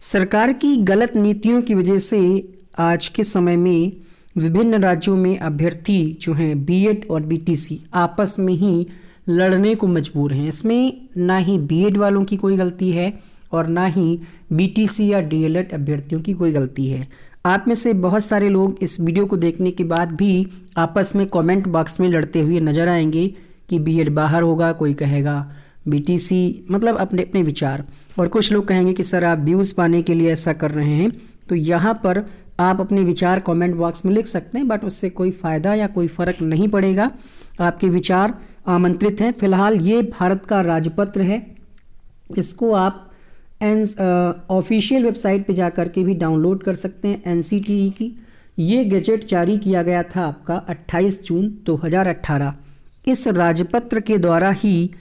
सरकार की गलत नीतियों की वजह से आज के समय में विभिन्न राज्यों में अभ्यर्थी जो हैं बीएड और बीटीसी आपस में ही लड़ने को मजबूर हैं। इसमें ना ही बीएड वालों की कोई गलती है और ना ही बीटीसी या डीएलएड अभ्यर्थियों की कोई गलती है। आप में से बहुत सारे लोग इस वीडियो को देखने के बाद भी आपस में कमेंट बॉक्स में लड़ते हुए नजर आएंगे कि बीएड बाहर होगा, कोई कहेगा बीटीसी, मतलब अपने अपने विचार। और कुछ लोग कहेंगे कि सर आप व्यूज़ पाने के लिए ऐसा कर रहे हैं। तो यहाँ पर आप अपने विचार कमेंट बॉक्स में लिख सकते हैं, बट उससे कोई फ़ायदा या कोई फ़र्क नहीं पड़ेगा। आपके विचार आमंत्रित हैं। फिलहाल ये भारत का राजपत्र है, इसको आप ऑफिशियल वेबसाइट पे जा कर के भी डाउनलोड कर सकते हैं एनसीटीई की। ये गजट जारी किया गया था आपका 28 जून 2018। इस राजपत्र के द्वारा ही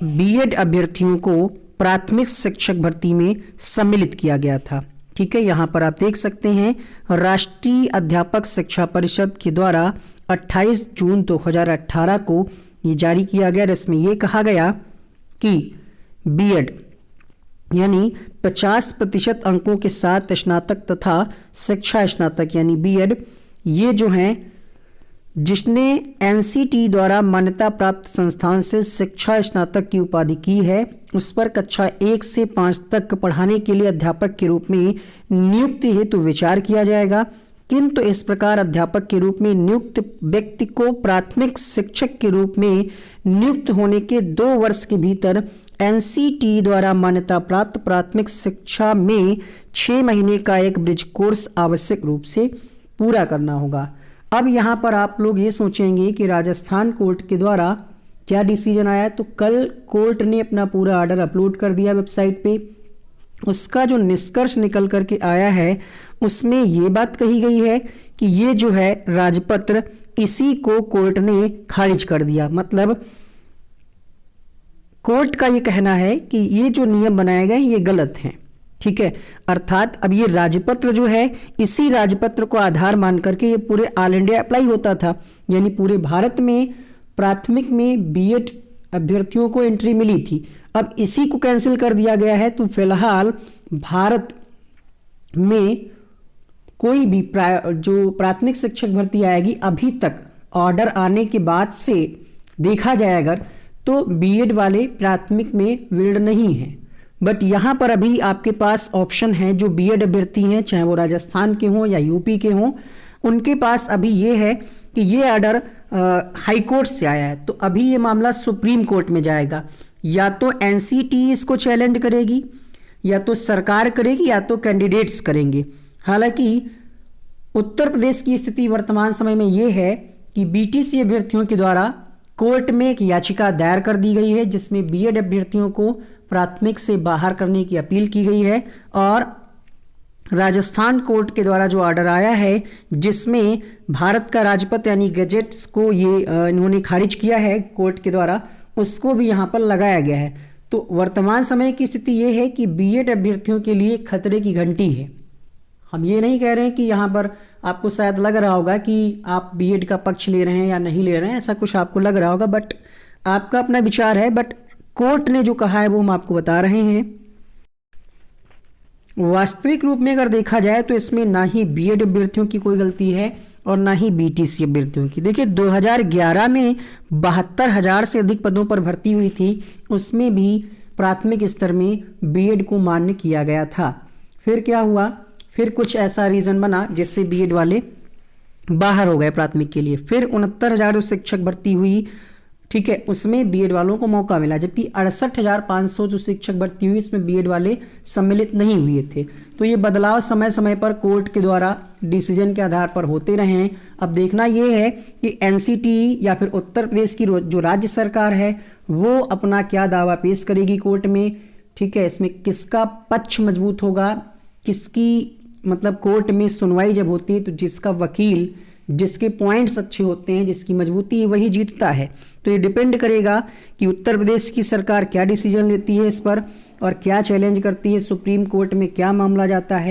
बीएड अभ्यर्थियों को प्राथमिक शिक्षक भर्ती में सम्मिलित किया गया था। ठीक है, यहाँ पर आप देख सकते हैं राष्ट्रीय अध्यापक शिक्षा परिषद के द्वारा 28 जून 2018 को ये जारी किया गया। इसमें ये कहा गया कि बीएड यानी 50% अंकों के साथ स्नातक तथा शिक्षा स्नातक यानी बीएड, ये जो हैं जिसने एनसीटी द्वारा मान्यता प्राप्त संस्थान से शिक्षा स्नातक की उपाधि की है, उस पर कक्षा 1 से 5 तक पढ़ाने के लिए अध्यापक के रूप में नियुक्ति हेतु विचार किया जाएगा। किंतु इस प्रकार अध्यापक के रूप में नियुक्त व्यक्ति को प्राथमिक शिक्षक के रूप में नियुक्त होने के 2 वर्ष के भीतर एनसीटी द्वारा मान्यता प्राप्त प्राथमिक शिक्षा में 6 महीने का एक ब्रिज कोर्स आवश्यक रूप से पूरा करना होगा। अब यहाँ पर आप लोग ये सोचेंगे कि राजस्थान कोर्ट के द्वारा क्या डिसीजन आया। तो कल कोर्ट ने अपना पूरा ऑर्डर अपलोड कर दिया वेबसाइट पे। उसका जो निष्कर्ष निकल करके आया है उसमें ये बात कही गई है कि ये जो है राजपत्र, इसी को कोर्ट ने खारिज कर दिया। मतलब कोर्ट का ये कहना है कि ये जो नियम बनाए गए ये गलत हैं। ठीक है, अर्थात अब ये राजपत्र जो है, इसी राजपत्र को आधार मान करके ये पूरे ऑल इंडिया अप्लाई होता था। यानी पूरे भारत में प्राथमिक में बीएड अभ्यर्थियों को एंट्री मिली थी। अब इसी को कैंसिल कर दिया गया है। तो फिलहाल भारत में कोई भी जो प्राथमिक शिक्षक भर्ती आएगी, अभी तक ऑर्डर आने के बाद से देखा जाए अगर, तो बीएड वाले प्राथमिक में विल्ड नहीं है। बट यहाँ पर अभी आपके पास ऑप्शन है, जो बीएड अभ्यर्थी हैं चाहे वो राजस्थान के हों या यूपी के हों, उनके पास अभी ये है कि ये ऑर्डर हाई कोर्ट से आया है। तो अभी ये मामला सुप्रीम कोर्ट में जाएगा। या तो एनसीटी इसको चैलेंज करेगी, या तो सरकार करेगी, या तो कैंडिडेट्स करेंगे। हालांकि उत्तर प्रदेश की स्थिति वर्तमान समय में ये है कि बीटीसी अभ्यर्थियों के द्वारा कोर्ट में एक याचिका दायर कर दी गई है, जिसमें बीएड अभ्यर्थियों को प्राथमिक से बाहर करने की अपील की गई है। और राजस्थान कोर्ट के द्वारा जो ऑर्डर आया है, जिसमें भारत का राजपत्र यानी गजेट्स को ये इन्होंने खारिज किया है कोर्ट के द्वारा, उसको भी यहाँ पर लगाया गया है। तो वर्तमान समय की स्थिति ये है कि बीएड अभ्यर्थियों के लिए खतरे की घंटी है। हम ये नहीं कह रहे हैं कि यहाँ पर आपको शायद लग रहा होगा कि आप बीएड का पक्ष ले रहे हैं या नहीं ले रहे हैं, ऐसा कुछ आपको लग रहा होगा, बट आपका अपना विचार है। बट कोर्ट ने जो कहा है वो हम आपको बता रहे हैं। वास्तविक रूप में अगर देखा जाए तो इसमें ना ही बीएड अभ्यर्थियों की कोई गलती है और ना ही बीटीसी अभ्यर्थियों की। देखिए 2011 में 72,000 से अधिक पदों पर भर्ती हुई थी, उसमें भी प्राथमिक स्तर में बीएड को मान्य किया गया था। फिर क्या हुआ, फिर कुछ ऐसा रीज़न बना जिससे बीएड वाले बाहर हो गए प्राथमिक के लिए। फिर 69,000 शिक्षक भर्ती हुई, ठीक है, उसमें बीएड वालों को मौका मिला। जबकि 68,500 जो शिक्षक भर्ती हुई, इसमें बीएड वाले सम्मिलित नहीं हुए थे। तो ये बदलाव समय समय पर कोर्ट के द्वारा डिसीजन के आधार पर होते रहे हैं। अब देखना ये है कि एनसीटी या फिर उत्तर प्रदेश की जो राज्य सरकार है वो अपना क्या दावा पेश करेगी कोर्ट में। ठीक है, इसमें किसका पक्ष मजबूत होगा, किसकी मतलब कोर्ट में सुनवाई जब होती है तो जिसका वकील, जिसके पॉइंट्स अच्छे होते हैं, जिसकी मजबूती है, वही जीतता है। तो ये डिपेंड करेगा कि उत्तर प्रदेश की सरकार क्या डिसीजन लेती है इस पर और क्या चैलेंज करती है, सुप्रीम कोर्ट में क्या मामला जाता है।